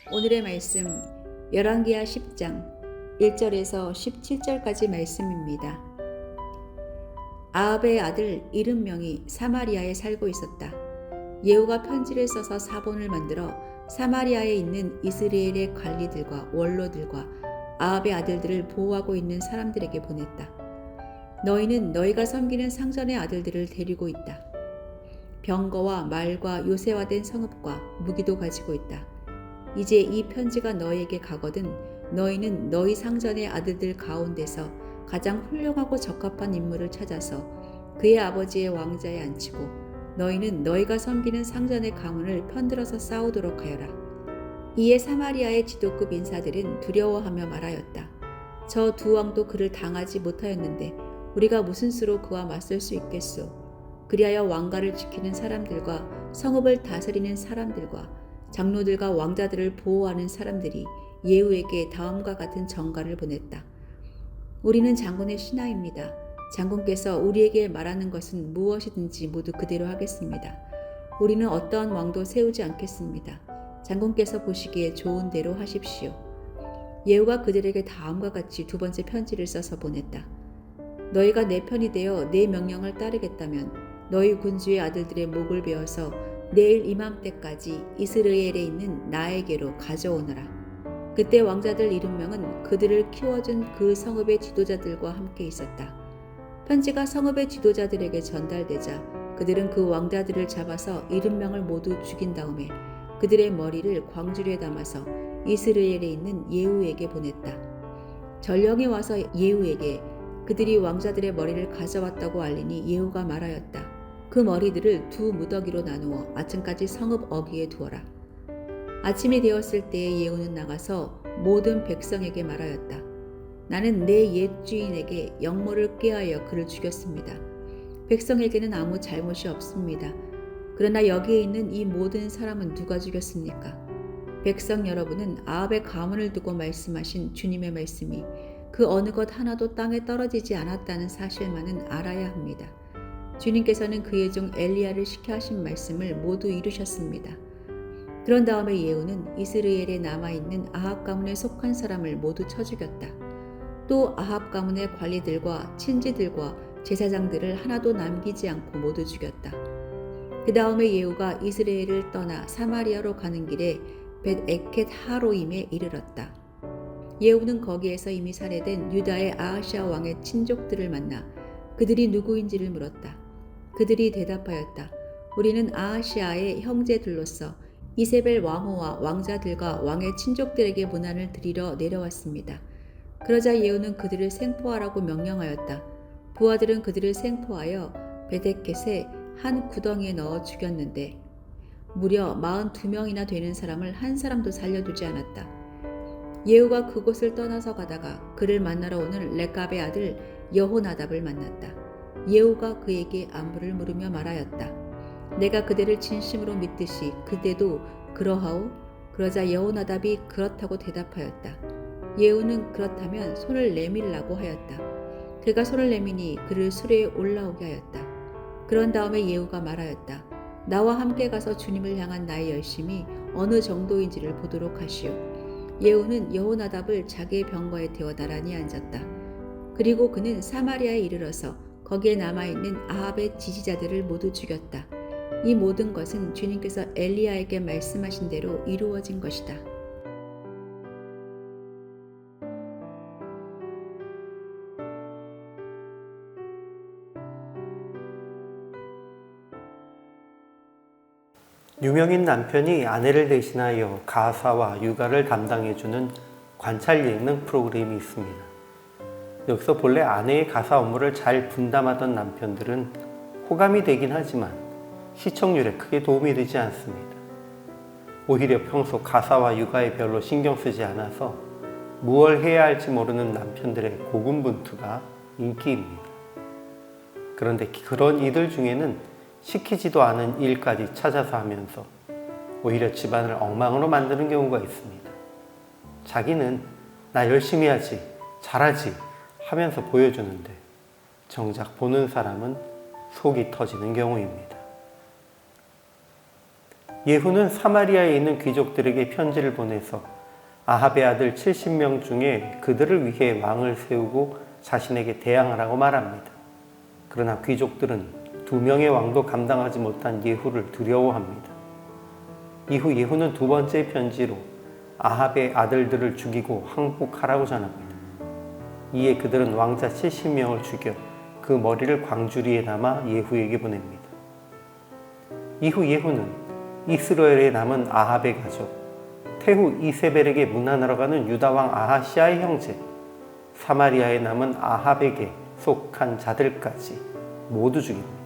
오늘의 말씀 열왕기하 10장 1절에서 17절까지 말씀입니다. 아합의 아들 70명이 사마리아에 살고 있었다. 예후가 편지를 써서 사본을 만들어 사마리아에 있는 이스라엘의 관리들과 원로들과 아합의 아들들을 보호하고 있는 사람들에게 보냈다. 너희는 너희가 섬기는 상전의 아들들을 데리고 있다. 병거와 말과 요새화된 성읍과 무기도 가지고 있다. 이제 이 편지가 너희에게 가거든 너희는 너희 상전의 아들들 가운데서 가장 훌륭하고 적합한 인물을 찾아서 그의 아버지의 왕자에 앉히고 너희는 너희가 섬기는 상전의 가문을 편들어서 싸우도록 하여라. 이에 사마리아의 지도급 인사들은 두려워하며 말하였다. 저 두 왕도 그를 당하지 못하였는데 우리가 무슨 수로 그와 맞설 수 있겠소? 그리하여 왕가를 지키는 사람들과 성읍을 다스리는 사람들과 장로들과 왕자들을 보호하는 사람들이 예후에게 다음과 같은 전가를 보냈다. 우리는 장군의 신하입니다. 장군께서 우리에게 말하는 것은 무엇이든지 모두 그대로 하겠습니다. 우리는 어떠한 왕도 세우지 않겠습니다. 장군께서 보시기에 좋은 대로 하십시오. 예후가 그들에게 다음과 같이 두 번째 편지를 써서 보냈다. 너희가 내 편이 되어 내 명령을 따르겠다면 너희 군주의 아들들의 목을 베어서 내일 이맘때까지 이스라엘에 있는 나에게로 가져오너라. 그때 왕자들 70명은 그들을 키워준 그 성읍의 지도자들과 함께 있었다. 편지가 성읍의 지도자들에게 전달되자 그들은 그 왕자들을 잡아서 70명을 모두 죽인 다음에 그들의 머리를 광주리에 담아서 이스라엘에 있는 예후에게 보냈다. 전령이 와서 예후에게 그들이 왕자들의 머리를 가져왔다고 알리니 예후가 말하였다. 그 머리들을 두 무더기로 나누어 아침까지 성읍 어귀에 두어라. 아침이 되었을 때에 예후는 나가서 모든 백성에게 말하였다. 나는 내 옛 주인에게 영모를 꾀하여 그를 죽였습니다. 백성에게는 아무 잘못이 없습니다. 그러나 여기에 있는 이 모든 사람은 누가 죽였습니까? 백성 여러분은 아합의 가문을 두고 말씀하신 주님의 말씀이 그 어느 것 하나도 땅에 떨어지지 않았다는 사실만은 알아야 합니다. 주님께서는 그의 종 엘리야를 시켜 하신 말씀을 모두 이루셨습니다. 그런 다음에 예후는 이스라엘에 남아있는 아합 가문에 속한 사람을 모두 쳐 죽였다. 또 아합 가문의 관리들과 친지들과 제사장들을 하나도 남기지 않고 모두 죽였다. 그 다음에 예후가 이스라엘을 떠나 사마리아로 가는 길에 벳에켓 하로임에 이르렀다. 예후는 거기에서 이미 살해된 유다의 아하시아 왕의 친족들을 만나 그들이 누구인지를 물었다. 그들이 대답하였다. 우리는 아하시아의 형제들로서 이세벨 왕후와 왕자들과 왕의 친족들에게 문안을 드리러 내려왔습니다. 그러자 예후는 그들을 생포하라고 명령하였다. 부하들은 그들을 생포하여 벳에켓의 한 구덩이에 넣어 죽였는데 무려 42명이나 되는 사람을 한 사람도 살려두지 않았다. 예후가 그곳을 떠나서 가다가 그를 만나러 오는 렉갑의 아들 여호나답을 만났다. 예후가 그에게 안부를 물으며 말하였다. 내가 그대를 진심으로 믿듯이 그대도 그러하오? 그러자 여호나답이 그렇다고 대답하였다. 예후는 그렇다면 손을 내밀라고 하였다. 그가 손을 내미니 그를 수레에 올라오게 하였다. 그런 다음에 예후가 말하였다. 나와 함께 가서 주님을 향한 나의 열심이 어느 정도인지를 보도록 하시오. 예후는 여호나답을 자기의 병거에 태워 나란히 앉았다. 그리고 그는 사마리아에 이르러서 거기에 남아있는 아합의 지지자들을 모두 죽였다. 이 모든 것은 주님께서 엘리야에게 말씀하신 대로 이루어진 것이다. 유명인 남편이 아내를 대신하여 가사와 육아를 담당해주는 관찰 예능 프로그램이 있습니다. 여기서 본래 아내의 가사 업무를 잘 분담하던 남편들은 호감이 되긴 하지만 시청률에 크게 도움이 되지 않습니다. 오히려 평소 가사와 육아에 별로 신경 쓰지 않아서 무얼 해야 할지 모르는 남편들의 고군분투가 인기입니다. 그런데 그런 이들 중에는 시키지도 않은 일까지 찾아서 하면서 오히려 집안을 엉망으로 만드는 경우가 있습니다. 자기는 나 열심히 하지, 잘하지 하면서 보여주는데 정작 보는 사람은 속이 터지는 경우입니다. 예후는 사마리아에 있는 귀족들에게 편지를 보내서 아합의 아들 70명 중에 그들을 위해 왕을 세우고 자신에게 대항하라고 말합니다. 그러나 귀족들은 2명의 왕도 감당하지 못한 예후를 두려워합니다. 이후 예후는 2번째 편지로 아합의 아들들을 죽이고 항복하라고 전합니다. 이에 그들은 왕자 70명을 죽여 그 머리를 광주리에 담아 예후에게 보냅니다. 이후 예후는 이스라엘에 남은 아합의 가족, 태후 이세벨에게 문안하러 가는 유다왕 아하시아의 형제, 사마리아에 남은 아합에게 속한 자들까지 모두 죽입니다.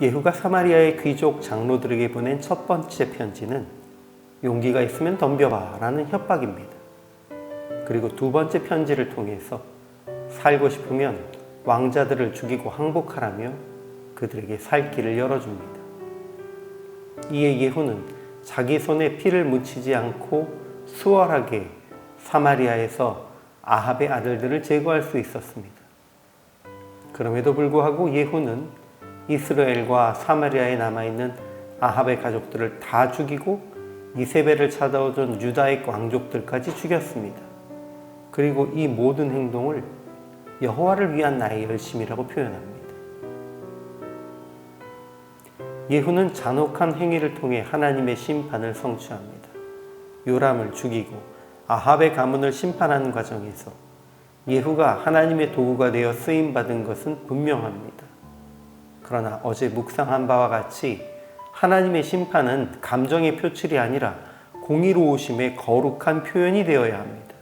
예후가 사마리아의 귀족 장로들에게 보낸 첫 번째 편지는 용기가 있으면 덤벼봐 라는 협박입니다. 그리고 2번째 편지를 통해서 살고 싶으면 왕자들을 죽이고 항복하라며 그들에게 살 길을 열어줍니다. 이에 예후는 자기 손에 피를 묻히지 않고 수월하게 사마리아에서 아합의 아들들을 제거할 수 있었습니다. 그럼에도 불구하고 예후는 이스라엘과 사마리아에 남아있는 아합의 가족들을 다 죽이고 이세벨을 찾아오던 유다의 왕족들까지 죽였습니다. 그리고 이 모든 행동을 여호와를 위한 나의 열심이라고 표현합니다. 예후는 잔혹한 행위를 통해 하나님의 심판을 성취합니다. 요람을 죽이고 아합의 가문을 심판하는 과정에서 예후가 하나님의 도구가 되어 쓰임받은 것은 분명합니다. 그러나 어제 묵상한 바와 같이 하나님의 심판은 감정의 표출이 아니라 공의로우심의 거룩한 표현이 되어야 합니다.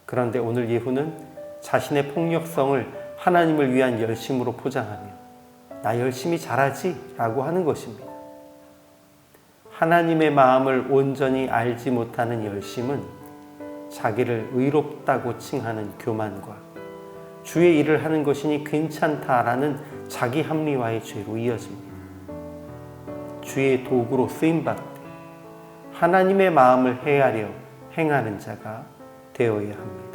그런데 오늘 예후는 자신의 폭력성을 하나님을 위한 열심으로 포장하며 나 열심히 잘하지 라고 하는 것입니다. 하나님의 마음을 온전히 알지 못하는 열심은 자기를 의롭다고 칭하는 교만과 주의 일을 하는 것이니 괜찮다라는 자기 합리화의 죄로 이어집니다. 주의 도구로 쓰임받되 하나님의 마음을 헤아려 행하는 자가 되어야 합니다.